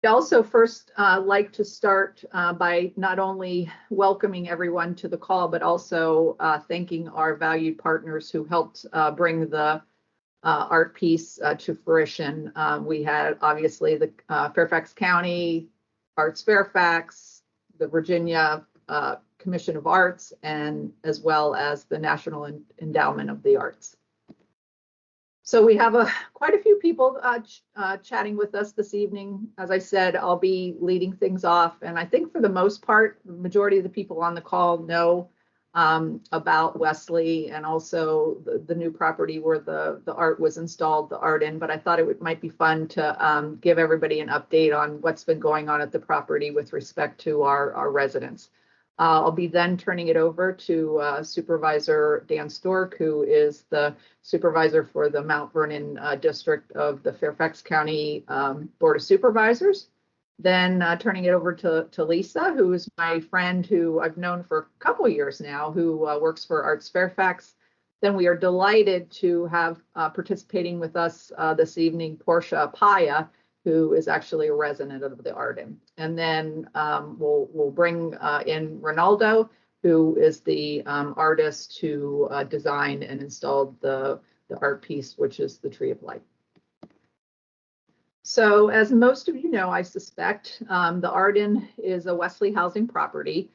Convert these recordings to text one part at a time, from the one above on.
I'd also first like to start by not only welcoming everyone to the call, but also thanking our valued partners who helped bring the art piece to fruition. We had obviously the Fairfax County, ArtsFairfax, the Virginia Commission of Arts, and as well as the National Endowment of the Arts. So we have quite a few people chatting with us this evening. As I said, I'll be leading things off, and I think for the most part, the majority of the people on the call know about Wesley and also the new property where the art was installed, the Arden, but I thought might be fun to give everybody an update on what's been going on at the property with respect to our residents. I'll be then turning it over to Supervisor Dan Storck, who is the supervisor for the Mount Vernon district of the Fairfax County Board of Supervisors. Then turning it over to Lisa, who is my friend who I've known for a couple of years now, who works for ArtsFairfax. Then we are delighted to have participating with us this evening, Portia Paya, who is actually a resident of the Arden. And then we'll bring in Reinaldo, who is the artist who designed and installed the art piece, which is the Tree of Life. So as most of you know, I suspect, the Arden is a Wesley housing property.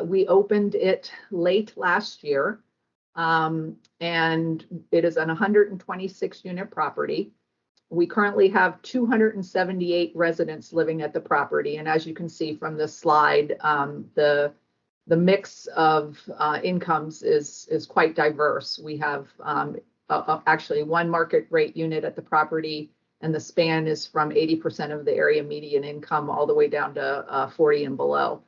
We opened it late last year, and it is an 126 unit property. We currently have 278 residents living at the property, and as you can see from this slide, the mix of incomes is quite diverse. We have actually one market rate unit at the property, and the span is from 80% of the area median income all the way down to 40 and below.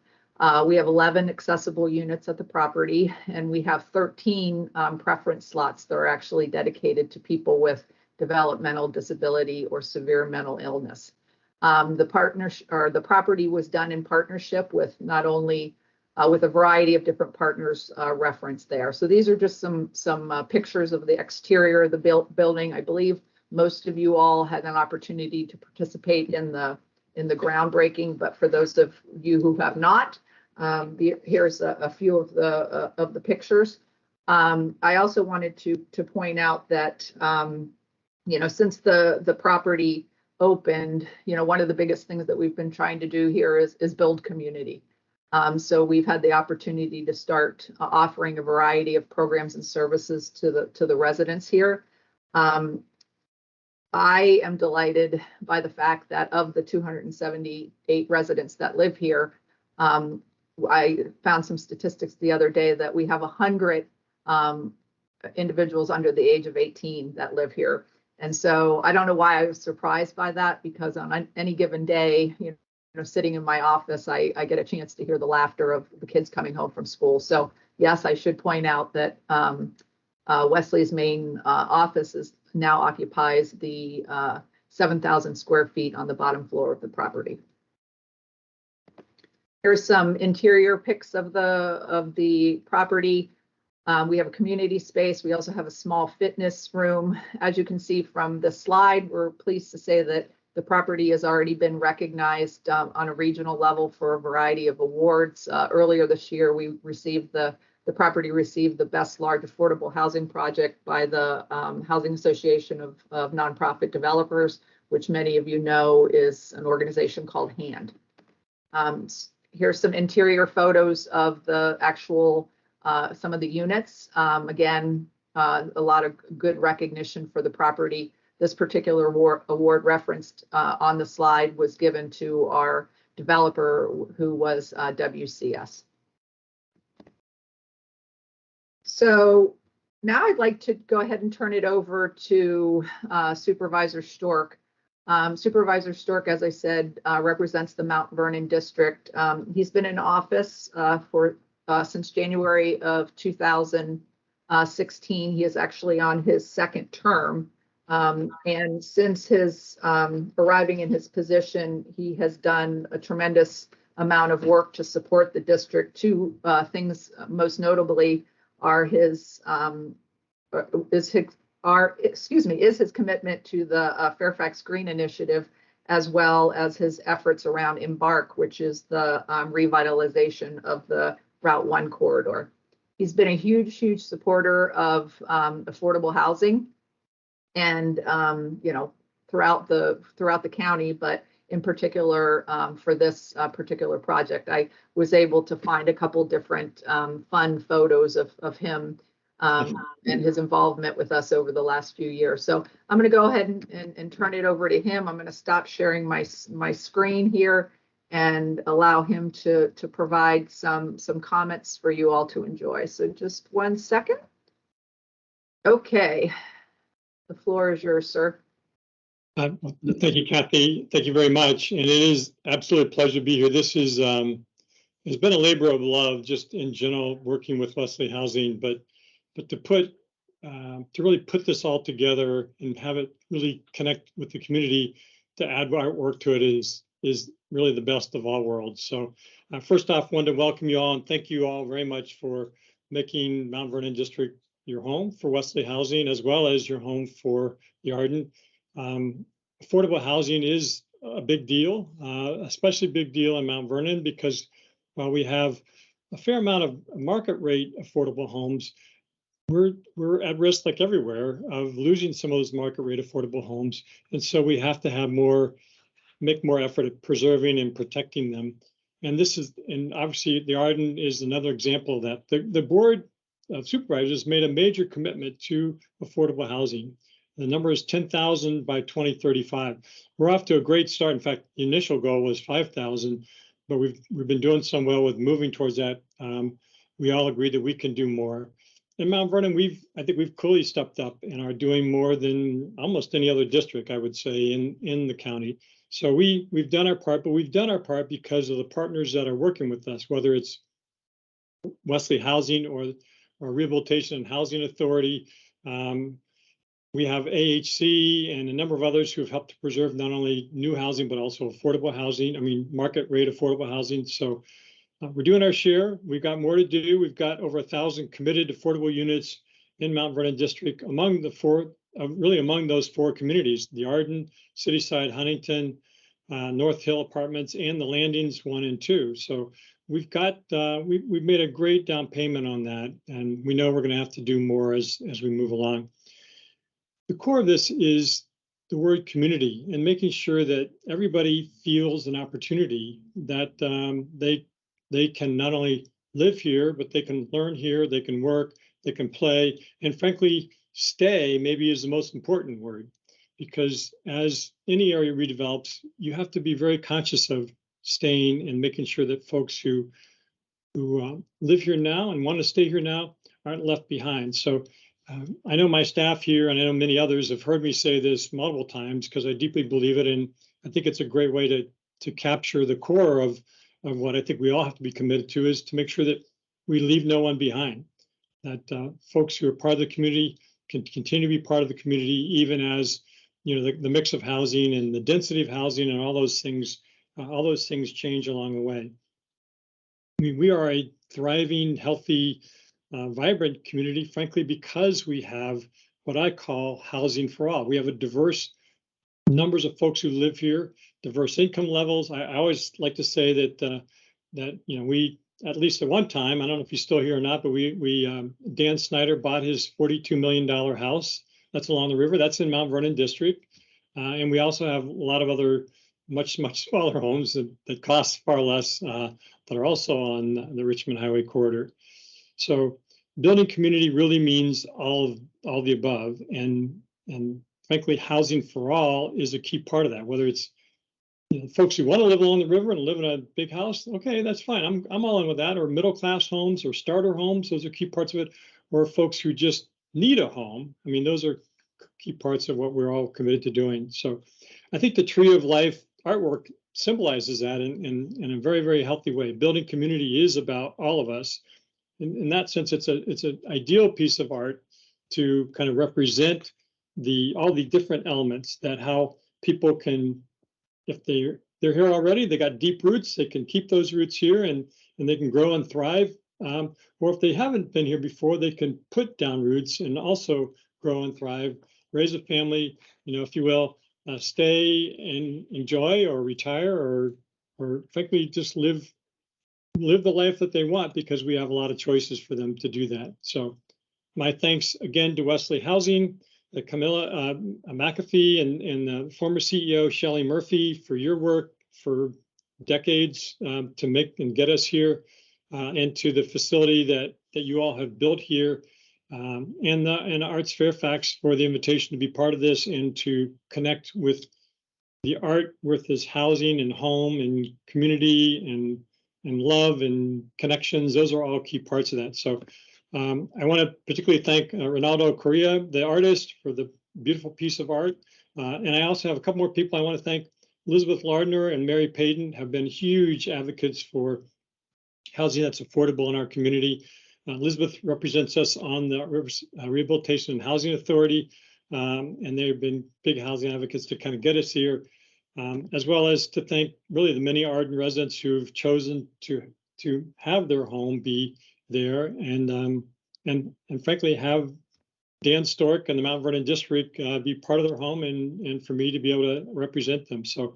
We have 11 accessible units at the property, and we have 13 preference slots that are actually dedicated to people with developmental disability or severe mental illness. The property was done in partnership with not only with a variety of different partners referenced there. So these are just some pictures of the exterior of the building. I believe most of you all had an opportunity to participate in the groundbreaking, but for those of you who have not, here's a few of the pictures. I also wanted to point out that since the property opened, one of the biggest things that we've been trying to do here is build community. So we've had the opportunity to start offering a variety of programs and services to the residents here. I am delighted by the fact that of the 278 residents that live here, I found some statistics the other day that we have 100 individuals under the age of 18 that live here. And so I don't know why I was surprised by that, because on any given day, sitting in my office, I get a chance to hear the laughter of the kids coming home from school. So yes, I should point out that Wesley's main office now occupies the 7,000 square feet on the bottom floor of the property. Here's some interior pics of the property. We have a community space. We also have a small fitness room. As you can see from the slide, we're pleased to say that the property has already been recognized on a regional level for a variety of awards. Earlier this year, we received the property received the Best Large Affordable Housing Project by the Housing Association of Nonprofit Developers, which many of you know is an organization called HAND. Here's some interior photos of the actual some of the units. Again, a lot of good recognition for the property. This particular award referenced on the slide was given to our developer, who was WCS. So now I'd like to go ahead and turn it over to Supervisor Storck. Supervisor Storck, as I said, represents the Mount Vernon district. He's been in office since January of 2016. He is actually on his second term. And since his arriving in his position, he has done a tremendous amount of work to support the district. Two things most notably are is his commitment to the Fairfax Green Initiative, as well as his efforts around Embark, which is the revitalization of the Route 1 corridor. He's been a huge, huge supporter of affordable housing, and throughout the county, but in particular for this particular project, I was able to find a couple different fun photos of him and his involvement with us over the last few years. So I'm going to go ahead and turn it over to him. I'm going to stop sharing my screen here and allow him to provide some comments for you all to enjoy. So just 1 second. Okay, the floor is yours, sir. Thank you, Kathy. Thank you very much. And it is absolutely a pleasure to be here. This is it's been a labor of love just in general working with Wesley Housing, but to really put this all together and have it really connect with the community to add artwork to it is really the best of all worlds. So first off, wanted to welcome you all and thank you all very much for making Mount Vernon District your home for Wesley Housing, as well as your home for the Arden. Affordable housing is a big deal, especially a big deal in Mount Vernon, because while we have a fair amount of market rate affordable homes, we're at risk, like everywhere, of losing some of those market rate affordable homes. And so we have to make more effort at preserving and protecting them. And obviously the Arden is another example of that. The Board of Supervisors made a major commitment to affordable housing. The number is 10,000 by 2035. We're off to a great start. In fact, the initial goal was 5,000, but we've been doing so well with moving towards that. We all agree that we can do more. In Mount Vernon, I think we've clearly stepped up and are doing more than almost any other district, I would say, in the county. So we've done our part, but we've done our part because of the partners that are working with us, whether it's Wesley Housing or Rehabilitation and Housing Authority. We have AHC and a number of others who have helped to preserve not only new housing, but also affordable housing, market rate affordable housing. So we're doing our share. We've got more to do. We've got over 1,000 committed affordable units in Mount Vernon District among among those 4 communities, the Arden, Cityside, Huntington, North Hill Apartments, and the Landings 1 and 2. So we've made a great down payment on that, and we know we're going to have to do more as we move along. The core of this is the word community and making sure that everybody feels an opportunity that they can not only live here, but they can learn here, they can work, they can play, and frankly, stay maybe is the most important word, because as any area redevelops, you have to be very conscious of staying and making sure that folks who live here now and want to stay here now aren't left behind. So I know my staff here, and I know many others have heard me say this multiple times because I deeply believe it, and I think it's a great way to capture the core of what I think we all have to be committed to, is to make sure that we leave no one behind, that folks who are part of the community can continue to be part of the community, even as the mix of housing and the density of housing and all those things change along the way. We are a thriving, healthy, vibrant community, frankly, because we have what I call housing for all. We have a diverse numbers of folks who live here, diverse income levels. I always like to say that we, at least at one time, I don't know if he's still here or not, but Dan Snyder bought his $42 million house. That's along the river. That's in Mount Vernon District. And we also have a lot of other much smaller homes that cost far less that are also on the Richmond Highway corridor. So building community really means all the above, and frankly, housing for all is a key part of that. Whether it's folks who want to live along the river and live in a big house, okay, that's fine. I'm all in with that. Or middle class homes or starter homes, those are key parts of it. Or folks who just need a home. Those are key parts of what we're all committed to doing. So I think the Tree of Life artwork symbolizes that in a very, very healthy way. Building community is about all of us. In that sense, it's an ideal piece of art to kind of represent all the different elements, that how people can, if they're here already, they got deep roots, they can keep those roots here and they can grow and thrive. Or if they haven't been here before, they can put down roots and also grow and thrive, raise a family, if you will, stay and enjoy or retire or frankly just live the life that they want, because we have a lot of choices for them to do that. So my thanks again to Wesley Housing, Camilla McAfee, and former CEO Shelley Murphy for your work for decades to make and get us here, and to the facility that you all have built here, and ArtsFairfax for the invitation to be part of this and to connect with the art with this housing and home and community and love and connections. Those are all key parts of that. So I want to particularly thank Reinaldo Correa, the artist, for the beautiful piece of art. And I also have a couple more people I want to thank. Elizabeth Lardner and Mary Payton have been huge advocates for housing that's affordable in our community. Elizabeth represents us on the Rehabilitation and Housing Authority, and they've been big housing advocates to kind of get us here, as well as to thank really the many Arden residents who've chosen to have their home be there, and frankly have Dan Storck and the Mount Vernon District be part of their home, and for me to be able to represent them. So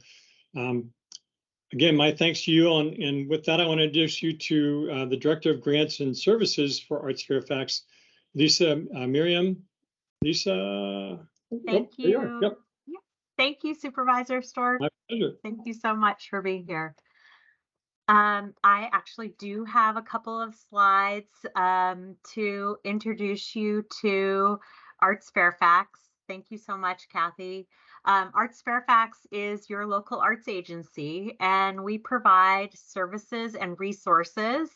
again, my thanks to you. And with that, I want to introduce you to the Director of Grants and Services for ArtsFairfax, Lisa Mariam. Lisa. Thank you. Yep. Yeah. Thank you, Supervisor Storck. My pleasure. Thank you so much for being here. I actually do have a couple of slides to introduce you to ArtsFairfax. Thank you so much, Kathy. ArtsFairfax is your local arts agency, and we provide services and resources,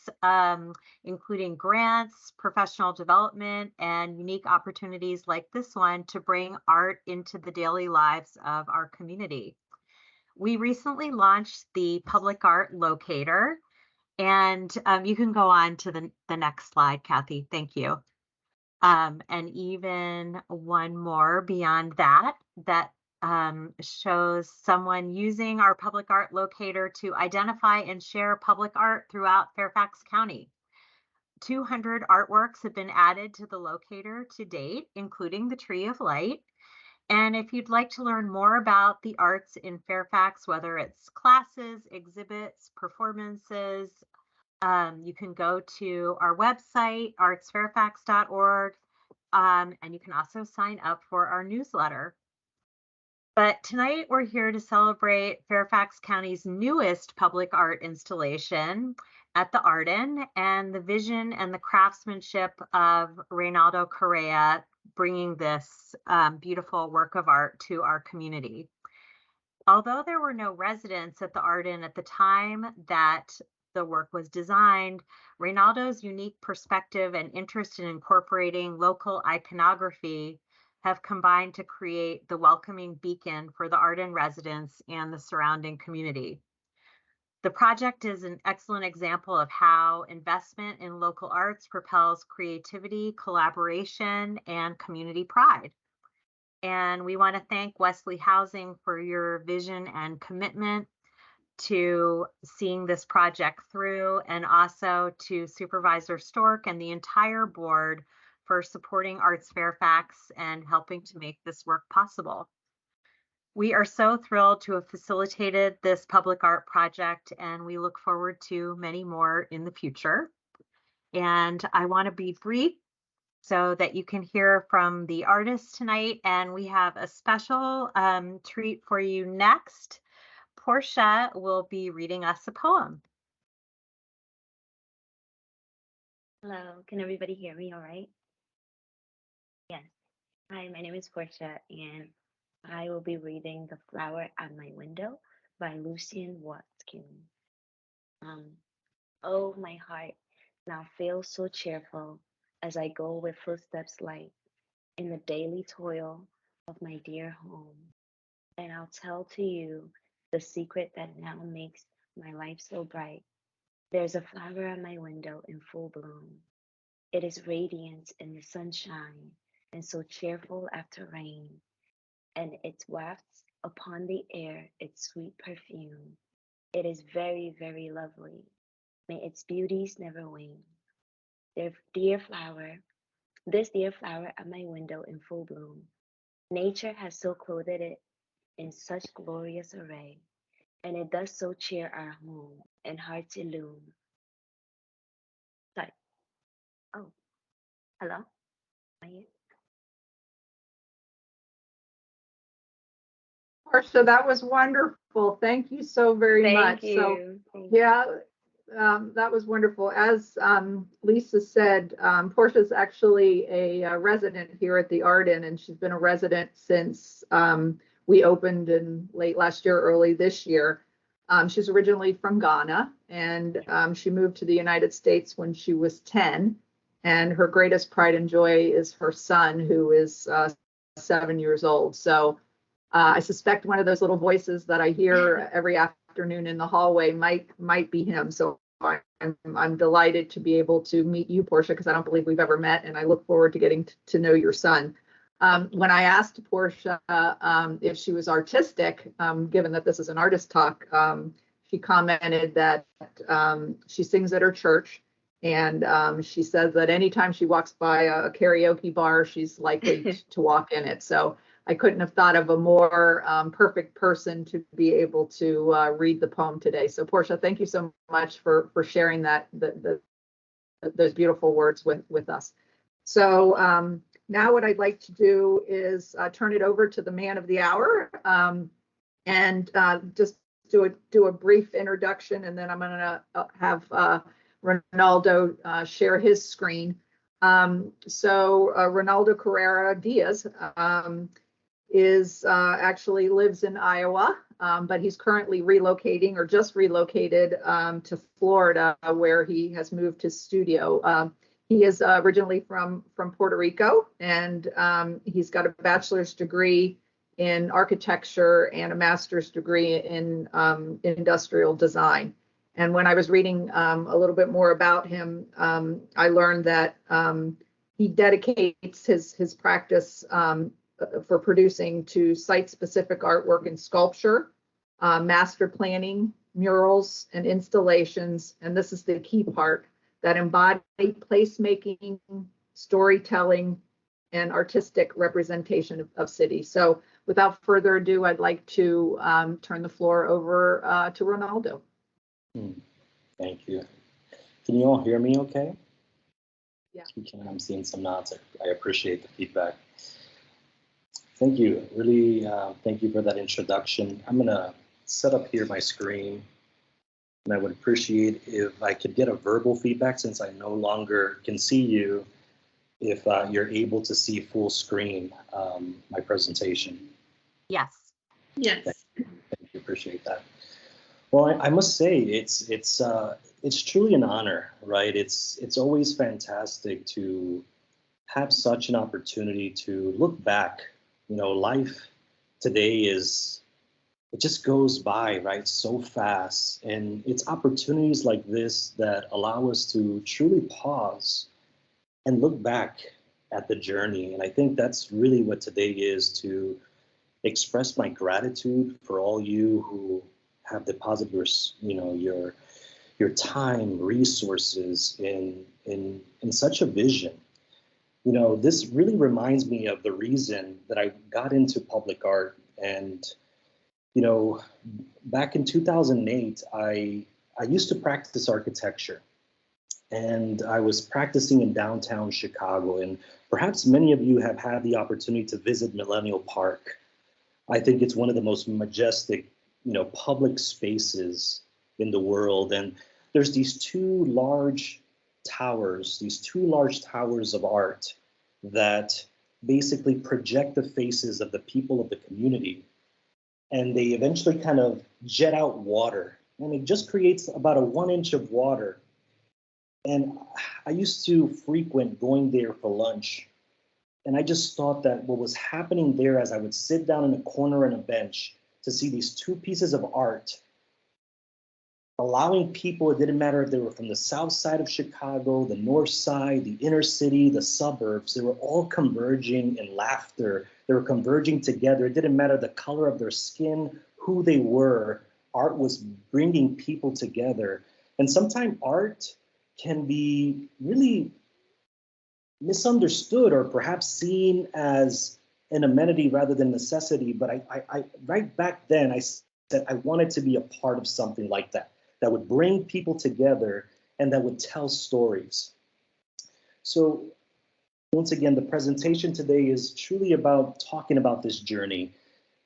including grants, professional development, and unique opportunities like this one to bring art into the daily lives of our community. We recently launched the Public Art Locator, and you can go on to the next slide, Kathy. Thank you. And even one more beyond that, shows someone using our Public Art Locator to identify and share public art throughout Fairfax County. 200 artworks have been added to the locator to date, including the Tree of Light. And if you'd like to learn more about the arts in Fairfax, whether it's classes, exhibits, performances, you can go to our website, artsfairfax.org, and you can also sign up for our newsletter. But tonight we're here to celebrate Fairfax County's newest public art installation at the Arden, and the vision and the craftsmanship of Reinaldo Correa bringing this beautiful work of art to our community. Although there were no residents at the Arden at the time that the work was designed, Reinaldo's unique perspective and interest in incorporating local iconography have combined to create the welcoming beacon for the Arden residents and the surrounding community. The project is an excellent example of how investment in local arts propels creativity, collaboration, and community pride. And we want to thank Wesley Housing for your vision and commitment to seeing this project through, and also to Supervisor Storck and the entire board for supporting ArtsFairfax and helping to make this work possible. We are so thrilled to have facilitated this public art project, and we look forward to many more in the future. And I want to be brief so that you can hear from the artists tonight, and we have a special treat for you next. Portia will be reading us a poem. Hello, can everybody hear me all right? Yes. Hi, my name is Portia, and I will be reading The Flower at My Window by Lucien Watkins. Oh, my heart now feels so cheerful as I go with footsteps light in the daily toil of my dear home. And I'll tell to you the secret that now makes my life so bright. There's a flower at my window in full bloom. It is radiant in the sunshine and so cheerful after rain, and it wafts upon the air its sweet perfume. It is very, very lovely. May its beauties never wane. This dear flower at my window in full bloom. Nature has so clothed it in such glorious array, and it does so cheer our home and hearts illume. Sorry. Oh, hello? Am I here? Portia, that was wonderful. Thank you so very much. Thank you. Yeah, that was wonderful. As Lisa said, Portia's actually a resident here at the Arden, and she's been a resident since we opened in late last year, early this year. She's originally from Ghana, and she moved to the United States when she was 10. And her greatest pride and joy is her son, who is 7 years old. So I suspect one of those little voices that I hear every afternoon in the hallway might be him. So I'm delighted to be able to meet you, Portia, because I don't believe we've ever met, and I look forward to getting to know your son. When I asked Portia if she was artistic, given that this is an artist talk, she commented that she sings at her church, and she says that anytime she walks by a karaoke bar, she's likely to walk in it. So I couldn't have thought of a more perfect person to be able to read the poem today. So Portia, thank you so much for sharing those beautiful words with us. So now what I'd like to do is turn it over to the man of the hour and just do a brief introduction, and then I'm going to have Reinaldo share his screen. So Reinaldo Correa Diaz actually lives in Iowa, but he's currently relocating or just relocated to Florida, where he has moved his studio. He is originally from Puerto Rico, and he's got a bachelor's degree in architecture and a master's degree in industrial design. And when I was reading a little bit more about him, I learned that he dedicates his practice for producing to site-specific artwork and sculpture, master planning, murals, and installations. And this is the key part, that embody placemaking, storytelling, and artistic representation of cities. So without further ado, I'd like to turn the floor over to Reinaldo. Thank you. Can you all hear me okay? Yeah. I'm seeing some nods. I appreciate the feedback. Thank you. Really, thank you for that introduction. I'm going to set up here my screen, and I would appreciate if I could get a verbal feedback, since I no longer can see you, if you're able to see full screen my presentation. Yes. Yes. Thank you. Appreciate that. Well, I must say it's truly an honor, right? It's always fantastic to have such an opportunity to look back. You know, life today it just goes by, right, so fast. And it's opportunities like this that allow us to truly pause and look back at the journey. And I think that's really what today is, to express my gratitude for all you who have deposited your time, resources in such a vision. You know, this really reminds me of the reason that I got into public art. And, you know, back in 2008, I used to practice architecture, and I was practicing in downtown Chicago. And perhaps many of you have had the opportunity to visit Millennial Park. I think it's one of the most majestic, public spaces in the world. And there's these two large towers of art that basically project the faces of the people of the community. And they eventually kind of jet out water, and it just creates about a 1 inch of water. And I used to frequent going there for lunch. And I just thought that what was happening there, as I would sit down in a corner on a bench to see these two pieces of art, allowing people, it didn't matter if they were from the south side of Chicago, the north side, the inner city, the suburbs, they were all converging in laughter. They were converging together. It didn't matter the color of their skin, who they were. Art was bringing people together. And sometimes art can be really misunderstood, or perhaps seen as an amenity rather than necessity. But I right back then, I said I wanted to be a part of something like that, that would bring people together and that would tell stories. So once again, the presentation today is truly about talking about this journey.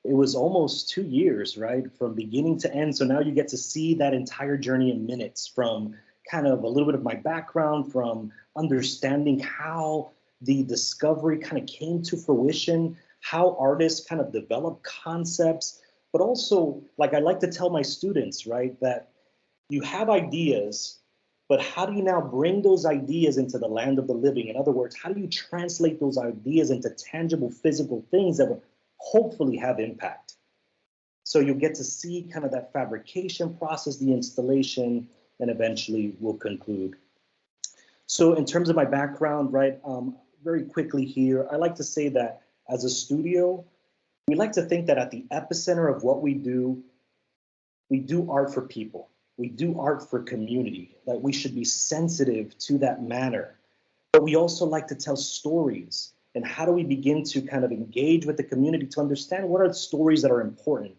It was almost 2 years, right, from beginning to end. So now you get to see that entire journey in minutes, from kind of a little bit of my background, from understanding how the discovery kind of came to fruition, how artists kind of develop concepts, but also, like I like to tell my students, right, that you have ideas, but how do you now bring those ideas into the land of the living? In other words, how do you translate those ideas into tangible physical things that would hopefully have impact? So you'll get to see kind of that fabrication process, the installation, and eventually we'll conclude. So in terms of my background, right, very quickly here, I like to say that as a studio, we like to think that at the epicenter of what we do art for people. We do art for community, that we should be sensitive to that manner. But we also like to tell stories. And how do we begin to kind of engage with the community to understand what are the stories that are important?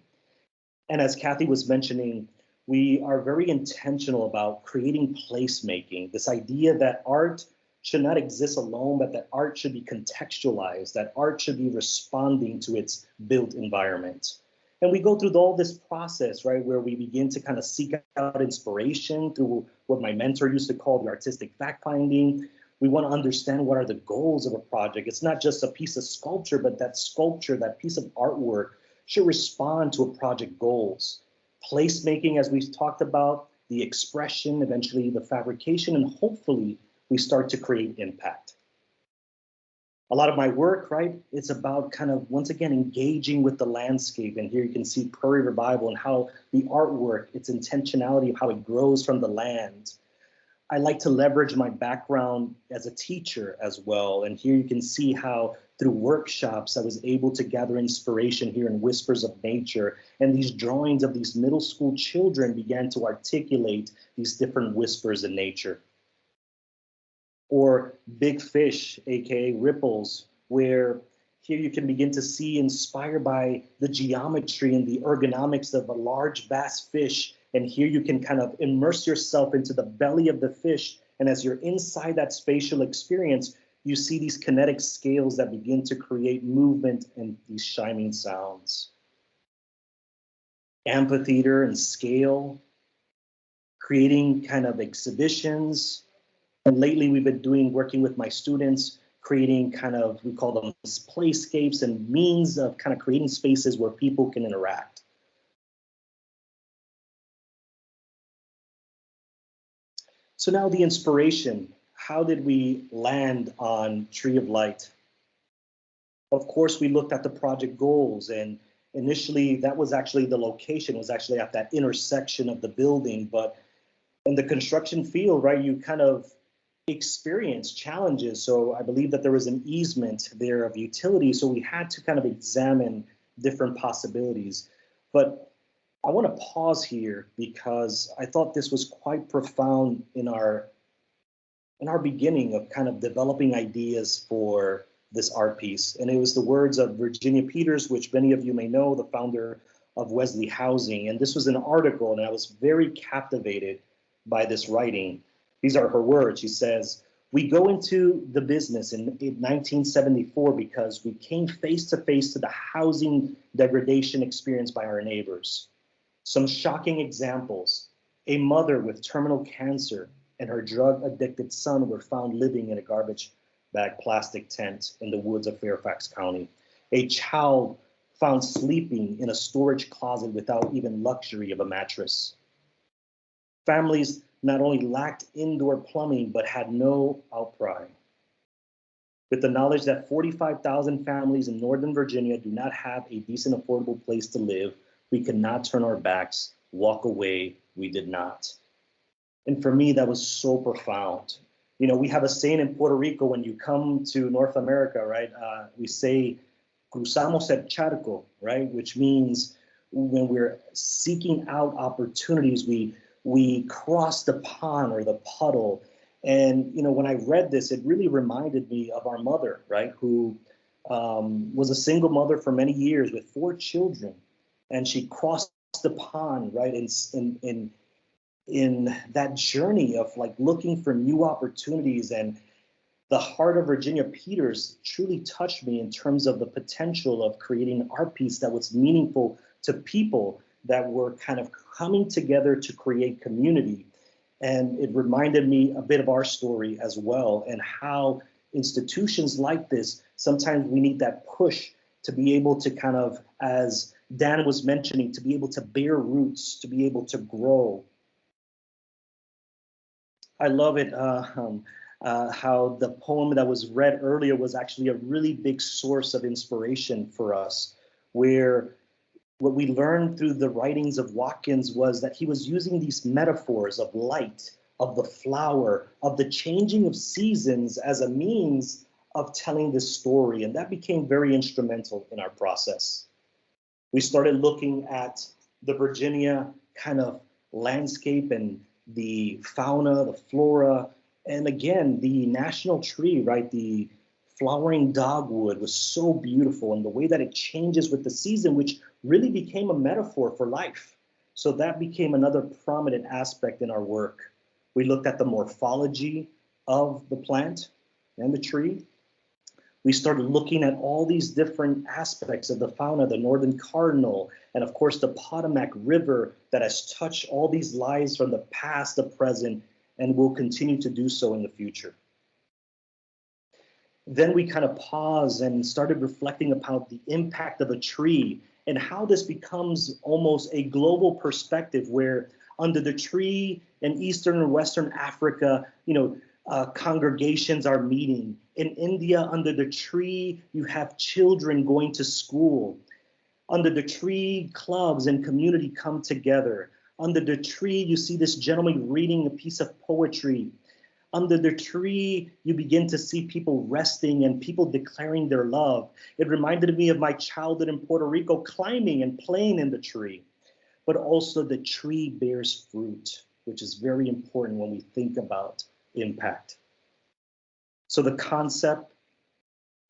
And as Kathy was mentioning, we are very intentional about creating placemaking, this idea that art should not exist alone, but that art should be contextualized, that art should be responding to its built environment. And we go through all this process, right, where we begin to kind of seek out inspiration through what my mentor used to call the artistic fact-finding. We want to understand what are the goals of a project. It's not just a piece of sculpture, but that sculpture, that piece of artwork should respond to a project goals. Placemaking, as we've talked about, the expression, eventually the fabrication, and hopefully we start to create impact. A lot of my work, right, it's about kind of, once again, engaging with the landscape. And here you can see Prairie Revival and how the artwork, its intentionality of how it grows from the land. I like to leverage my background as a teacher as well. And here you can see how through workshops, I was able to gather inspiration here in Whispers of Nature. And these drawings of these middle school children began to articulate these different whispers in nature. Or Big Fish, aka Ripples, where here you can begin to see, inspired by the geometry and the ergonomics of a large bass fish. And here you can kind of immerse yourself into the belly of the fish. And as you're inside that spatial experience, you see these kinetic scales that begin to create movement and these shining sounds. Amphitheater and scale, creating kind of exhibitions. And lately we've been working with my students, creating kind of, we call them playscapes and means of kind of creating spaces where people can interact. So now the inspiration, how did we land on Tree of Light? Of course, we looked at the project goals, and initially that was actually the location, was actually at that intersection of the building. But in the construction field, right, you kind of experience challenges. So I believe that there was an easement there of utility. So we had to kind of examine different possibilities. But I want to pause here because I thought this was quite profound in our beginning of kind of developing ideas for this art piece. And it was the words of Virginia Peters, which many of you may know, the founder of Wesley Housing. And this was an article, and I was very captivated by this writing. These are her words. She says, "We go into the business in 1974 because we came face to face to the housing degradation experienced by our neighbors. Some shocking examples: a mother with terminal cancer and her drug-addicted son were found living in a garbage bag plastic tent in the woods of Fairfax County. A child found sleeping in a storage closet without even luxury of a mattress. Families not only lacked indoor plumbing, but had no outcry. With the knowledge that 45,000 families in Northern Virginia do not have a decent, affordable place to live, we could not turn our backs, walk away. We did not." And for me, that was so profound. You know, we have a saying in Puerto Rico, when you come to North America, right? We say, cruzamos el charco, right? Which means when we're seeking out opportunities, we cross the pond or the puddle. And, you know, when I read this, it really reminded me of our mother, right? Who was a single mother for many years with 4 children, and she crossed the pond, right, in that journey of like looking for new opportunities. And the heart of Virginia Peters truly touched me in terms of the potential of creating an art piece that was meaningful to people that were kind of coming together to create community. And it reminded me a bit of our story as well, and how institutions like this, sometimes we need that push to be able to kind of, as Dan was mentioning, to be able to bear roots, to be able to grow. I love it how the poem that was read earlier was actually a really big source of inspiration for us, where what we learned through the writings of Watkins was that he was using these metaphors of light, of the flower, of the changing of seasons as a means of telling this story. And that became very instrumental in our process. We started looking at the Virginia kind of landscape and the fauna, the flora, and again, the national tree, right? The flowering dogwood was so beautiful, and the way that it changes with the season, which really became a metaphor for life. So that became another prominent aspect in our work. We looked at the morphology of the plant and the tree. We started looking at all these different aspects of the fauna, the northern cardinal, and of course the Potomac River that has touched all these lives from the past, the present, and will continue to do so in the future. Then we kind of paused and started reflecting about the impact of a tree and how this becomes almost a global perspective, where under the tree in Eastern and Western Africa, congregations are meeting. In India, under the tree, you have children going to school. Under the tree, clubs and community come together. Under the tree, you see this gentleman reading a piece of poetry. Under the tree, you begin to see people resting and people declaring their love. It reminded me of my childhood in Puerto Rico, climbing and playing in the tree. But also the tree bears fruit, which is very important when we think about impact. So the concept,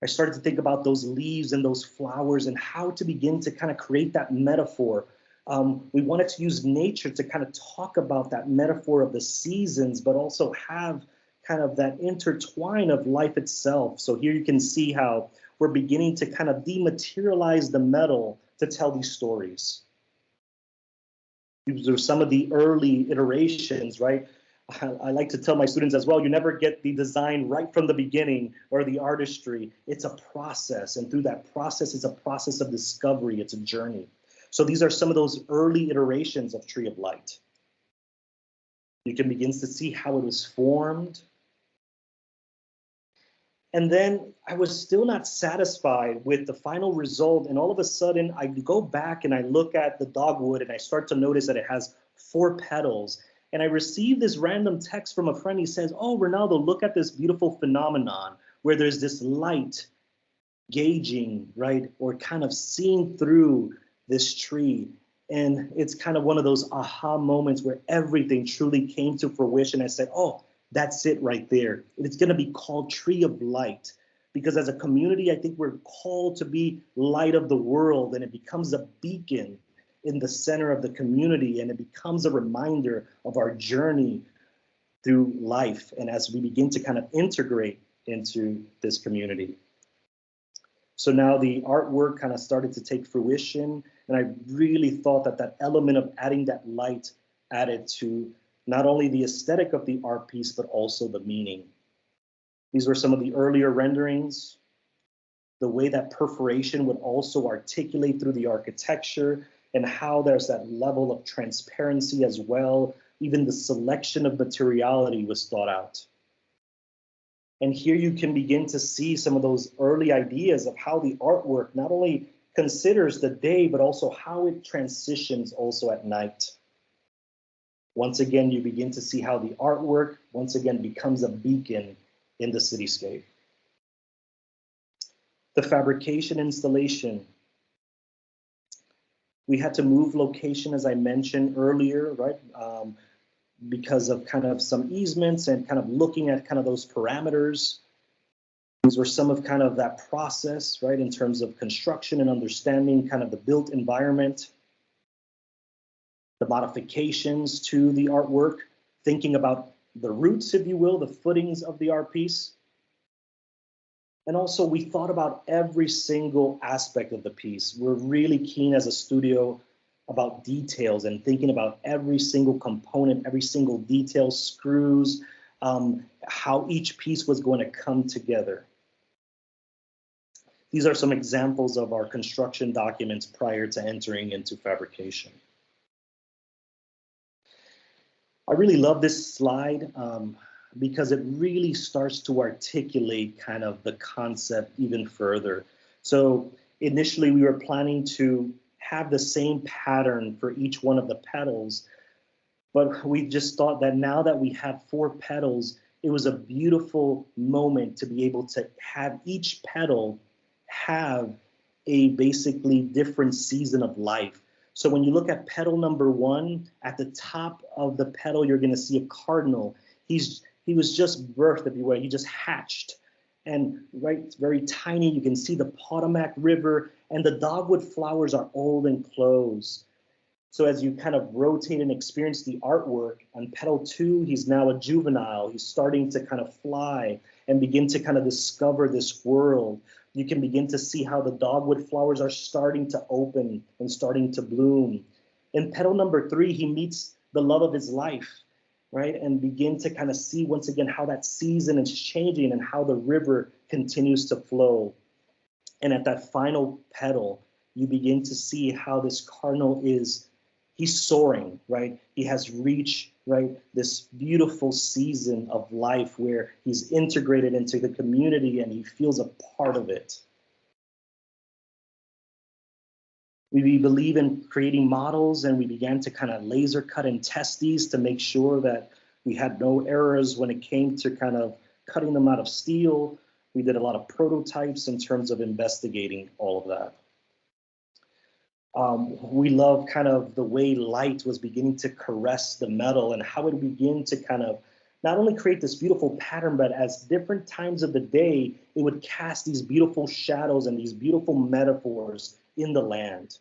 I started to think about those leaves and those flowers and how to begin to kind of create that metaphor. We wanted to use nature to kind of talk about that metaphor of the seasons, but also have kind of that intertwine of life itself. So here you can see how we're beginning to kind of dematerialize the metal to tell these stories. These are some of the early iterations, right? I like to tell my students as well, you never get the design right from the beginning or the artistry. It's a process, and through that process, it's a process of discovery. It's a journey. So these are some of those early iterations of Tree of Light. You can begin to see how it was formed. And then I was still not satisfied with the final result. And all of a sudden, I go back and I look at the dogwood and I start to notice that it has 4 petals. And I received this random text from a friend. He says, "Oh, Reinaldo, look at this beautiful phenomenon where there's this light gauging, right, or kind of seeing through this tree." And it's kind of one of those aha moments where everything truly came to fruition. I said, oh, that's it right there. It's going to be called Tree of Light, because as a community, I think we're called to be light of the world, and it becomes a beacon in the center of the community, and it becomes a reminder of our journey through life, and as we begin to kind of integrate into this community. So now the artwork kind of started to take fruition, and I really thought that that element of adding that light added to not only the aesthetic of the art piece, but also the meaning. These were some of the earlier renderings, the way that perforation would also articulate through the architecture, and how there's that level of transparency as well. Even the selection of materiality was thought out. And here you can begin to see some of those early ideas of how the artwork not only considers the day, but also how it transitions also at night. Once again, you begin to see how the artwork, once again, becomes a beacon in the cityscape. The fabrication installation. We had to move location, as I mentioned earlier, right? Because of kind of some easements and kind of looking at kind of those parameters. These were some of kind of that process, right, in terms of construction and understanding kind of the built environment, the modifications to the artwork, thinking about the roots, if you will, the footings of the art piece. And also we thought about every single aspect of the piece. We're really keen as a studio about details and thinking about every single component, every single detail, screws, how each piece was going to come together. These are some examples of our construction documents prior to entering into fabrication. I really love this slide because it really starts to articulate kind of the concept even further. So initially we were planning to have the same pattern for each one of the petals, but we just thought that now that we have 4 petals, it was a beautiful moment to be able to have each petal have a basically different season of life. So when you look at petal number 1, at the top of the petal, you're gonna see a cardinal. He was just birthed, if you will, he just hatched. And right, it's very tiny, you can see the Potomac River, and the dogwood flowers are old and closed. So as you kind of rotate and experience the artwork, on petal 2, he's now a juvenile. He's starting to kind of fly and begin to kind of discover this world. You can begin to see how the dogwood flowers are starting to open and starting to bloom. In petal number 3, he meets the love of his life, right? And begin to kind of see once again how that season is changing and how the river continues to flow. And at that final petal, you begin to see how this cardinal he's soaring, right? He has reached, right, this beautiful season of life where he's integrated into the community and he feels a part of it. We believe in creating models, and we began to kind of laser cut and test these to make sure that we had no errors when it came to kind of cutting them out of steel. We did a lot of prototypes in terms of investigating all of that. We love kind of the way light was beginning to caress the metal and how it began to kind of not only create this beautiful pattern, but as different times of the day, it would cast these beautiful shadows and these beautiful metaphors in the land.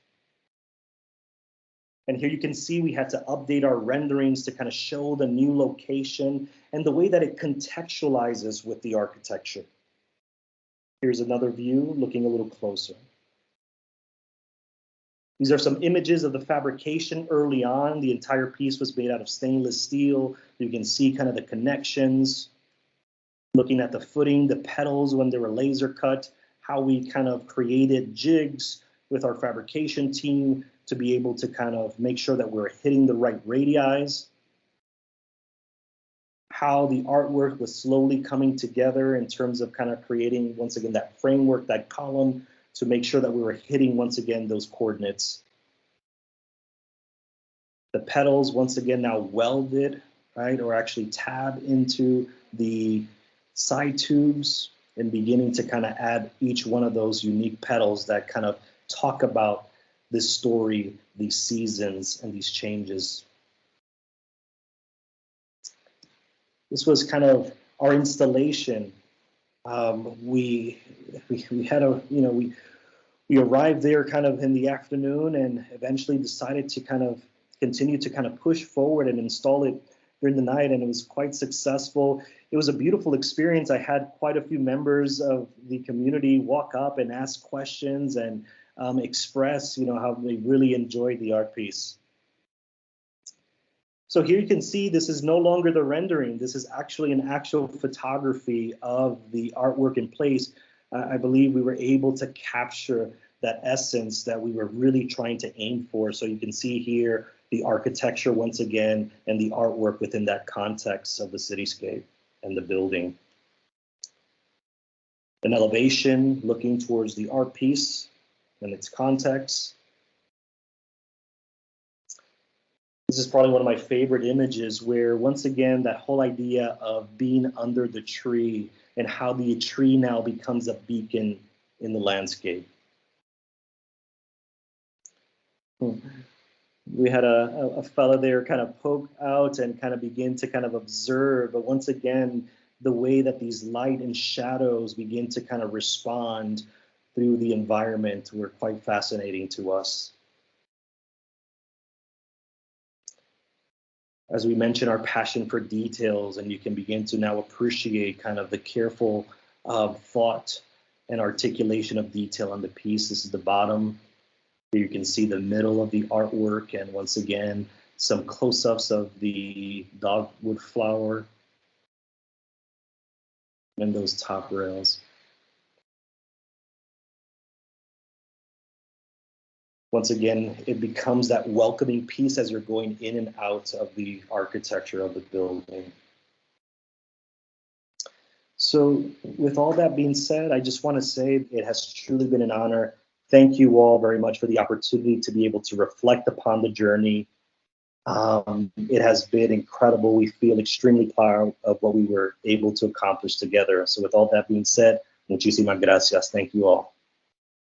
And here you can see we had to update our renderings to kind of show the new location and the way that it contextualizes with the architecture. Here's another view looking a little closer. These are some images of the fabrication early on. The entire piece was made out of stainless steel. You can see kind of the connections, looking at the footing, the petals when they were laser cut, how we kind of created jigs with our fabrication team to be able to kind of make sure that we're hitting the right radii, how the artwork was slowly coming together in terms of kind of creating, once again, that framework, that column, to make sure that we were hitting, once again, those coordinates. The petals, once again, now welded, right, or actually tab into the side tubes and beginning to kind of add each one of those unique petals that kind of talk about this story, these seasons, and these changes. This was kind of our installation. We had a, we arrived there kind of in the afternoon and eventually decided to kind of continue to kind of push forward and install it during the night, and it was quite successful. It was a beautiful experience. I had quite a few members of the community walk up and ask questions and express, how they really enjoyed the art piece. So here you can see this is no longer the rendering. This is actually an actual photography of the artwork in place. I believe we were able to capture that essence that we were really trying to aim for. So you can see here the architecture once again and the artwork within that context of the cityscape and the building. An elevation looking towards the art piece and its context. This is probably one of my favorite images where, once again, that whole idea of being under the tree and how the tree now becomes a beacon in the landscape. We had a fella there kind of poke out and kind of begin to kind of observe, but once again, the way that these light and shadows begin to kind of respond through the environment were quite fascinating to us. As we mentioned, our passion for details, and you can begin to now appreciate kind of the careful thought and articulation of detail on the piece. This is the bottom. You can see the middle of the artwork, and once again, some close-ups of the dogwood flower and those top rails. Once again, it becomes that welcoming piece as you're going in and out of the architecture of the building. So with all that being said, I just want to say it has truly been an honor. Thank you all very much for the opportunity to be able to reflect upon the journey. It has been incredible. We feel extremely proud of what we were able to accomplish together. So with all that being said, muchísimas gracias. Thank you all.